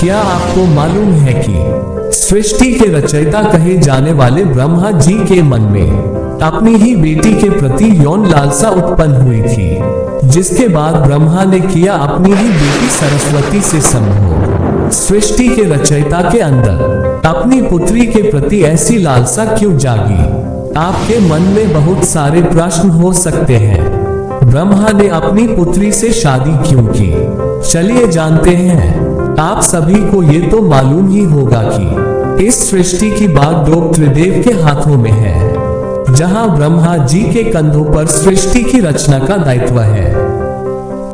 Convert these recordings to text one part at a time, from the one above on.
क्या आपको मालूम है कि सृष्टि के रचयिता कहे जाने वाले ब्रह्मा जी के मन में अपनी ही बेटी के प्रति यौन लालसा उत्पन्न हुई थी, जिसके बाद ब्रह्मा ने किया अपनी ही बेटी सरस्वती से संभोग। सृष्टि के रचयिता के अंदर अपनी पुत्री के प्रति ऐसी लालसा क्यों जागी? आपके मन में बहुत सारे प्रश्न हो सकते हैं। ब्रह्मा ने अपनी पुत्री से शादी क्यों की? चलिए जानते हैं। आप सभी को ये तो मालूम ही होगा कि इस सृष्टि की बागडोर त्रिदेव के हाथों में है, जहां ब्रह्मा जी के कंधों पर सृष्टि की रचना का दायित्व है,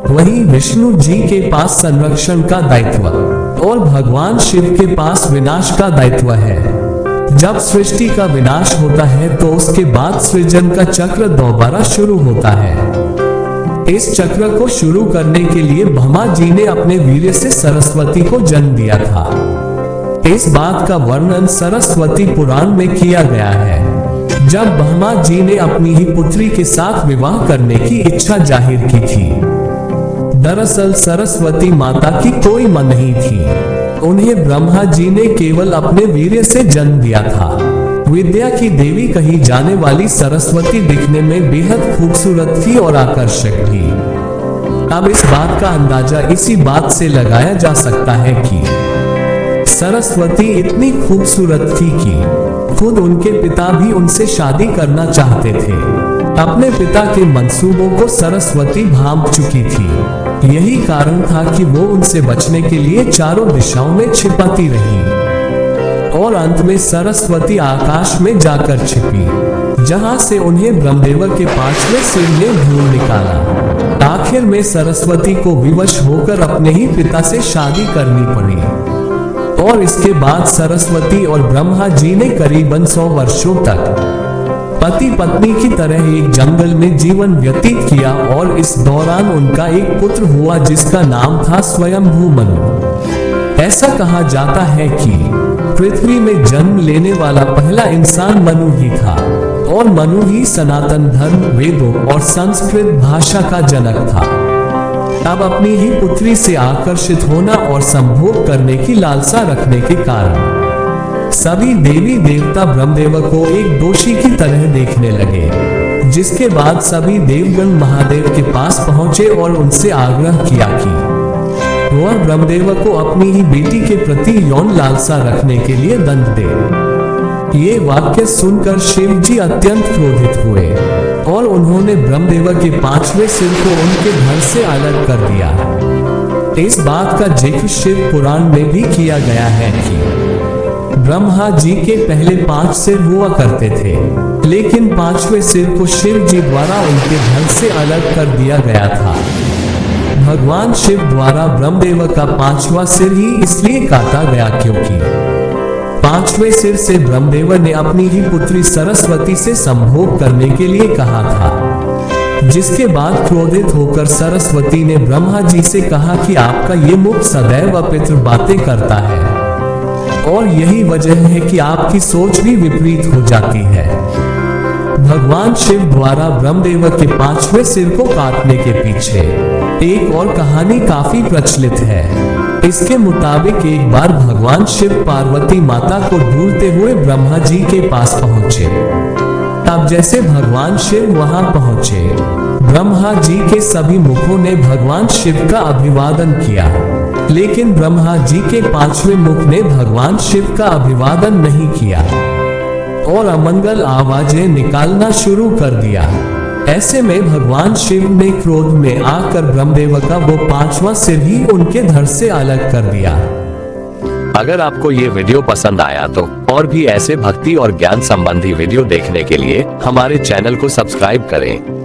वहीं विष्णु जी के पास संरक्षण का दायित्व और भगवान शिव के पास विनाश का दायित्व है। जब सृष्टि का विनाश होता है तो उसके बाद सृजन का चक्र दोबारा शुरू होता है। इस चक्र को शुरू करने के लिए ब्रह्मा जी ने अपने वीर्य से सरस्वती को जन्म दिया था। इस बात का वर्णन सरस्वती पुराण में किया गया है, जब ब्रह्मा जी ने अपनी ही पुत्री के साथ विवाह करने की इच्छा जाहिर की थी। दरअसल सरस्वती माता की कोई मां नहीं थी, उन्हें ब्रह्मा जी ने केवल अपने वीर्य से जन्म दिया था। विद्या की देवी कही जाने वाली सरस्वती दिखने में बेहद खूबसूरत थी और आकर्षक थी। अब इस बात का अंदाजा इसी बात से लगाया जा सकता है कि सरस्वती इतनी खूबसूरत थी कि खुद उनके पिता भी उनसे शादी करना चाहते थे। अपने पिता के मंसूबों को सरस्वती भांप चुकी थी। यही कारण था कि वो उनसे बचने के लिए चारों दिशाओं में छिपाती रही और अंत में सरस्वती आकाश में जाकर छिपी, जहां से उन्हें ब्रह्मदेव के 5वें सिर ने ढूंढ निकाला। आखिर में सरस्वती को विवश होकर अपने ही पिता से शादी करनी पड़ी और इसके बाद सरस्वती और ब्रह्मा जी ने करीबन 100 वर्षों तक पति पत्नी की तरह एक जंगल में जीवन व्यतीत किया और इस दौरान उनका एक पुत्र हुआ जिसका नाम था स्वयंभू मनु। ऐसा कहा जाता है कि पृथ्वी में जन्म लेने वाला पहला इंसान मनु ही था और मनु ही सनातन धर्म, वेदों और संस्कृत भाषा का जनक था। तब अपनी ही पुत्री से आकर्षित होना और संभोग करने की लालसा रखने के कारण सभी देवी देवता ब्रह्मदेव को एक दोषी की तरह देखने लगे, जिसके बाद सभी देवगण महादेव के पास पहुंचे और उनसे आग्रह किया कि वह ब्रह्मदेव को अपनी ही बेटी के प्रति यौन लालसा रखने के लिए दंड दे। ये वाक्य सुनकर शिव जी अत्यंत क्रोधित हुए और उन्होंने ब्रह्मदेव के 5वें सिर को उनके घर से अलग कर दिया। इस बात का जिक्र शिव पुराण में भी किया गया है कि ब्रह्मा जी के पहले 5 सिर हुआ करते थे, लेकिन 5वें सिर को शिव जी द्वारा उनके घर से अलग कर दिया गया था। भगवान शिव द्वारा ब्रह्मदेव का 5वां सिर ही इसलिए काटा गया क्योंकि 5वें सिर से ब्रह्मदेव ने अपनी ही पुत्री सरस्वती से संभोग करने के लिए कहा था, जिसके बाद क्रोधित होकर सरस्वती ने ब्रह्मा जी से कहा कि आपका ये मुख सदैव अपितृ बातें करता है और यही वजह है कि आपकी सोच भी विपरीत हो जाती है। भगवान शिव द्वारा ब्रह्मदेव के 5वें सिर को काटने के पीछे एक और कहानी काफी प्रचलित है। इसके मुताबिक एक बार भगवान शिव पार्वती माता को ढूंढते हुए ब्रह्मा जी के पास पहुंचे। तब जैसे भगवान शिव वहां पहुंचे, ब्रह्मा जी के सभी मुखों ने भगवान शिव का अभिवादन किया, लेकिन ब्रह्मा जी के 5वें मुख ने भगवान शिव का अभिवादन नहीं किया और अमंगल आवाजें निकालना शुरू कर दिया। ऐसे में भगवान शिव ने क्रोध में आकर ब्रह्मदेव का वो 5वां सिर ही उनके धड़ से अलग कर दिया। अगर आपको ये वीडियो पसंद आया तो और भी ऐसे भक्ति और ज्ञान संबंधी वीडियो देखने के लिए हमारे चैनल को सब्सक्राइब करें।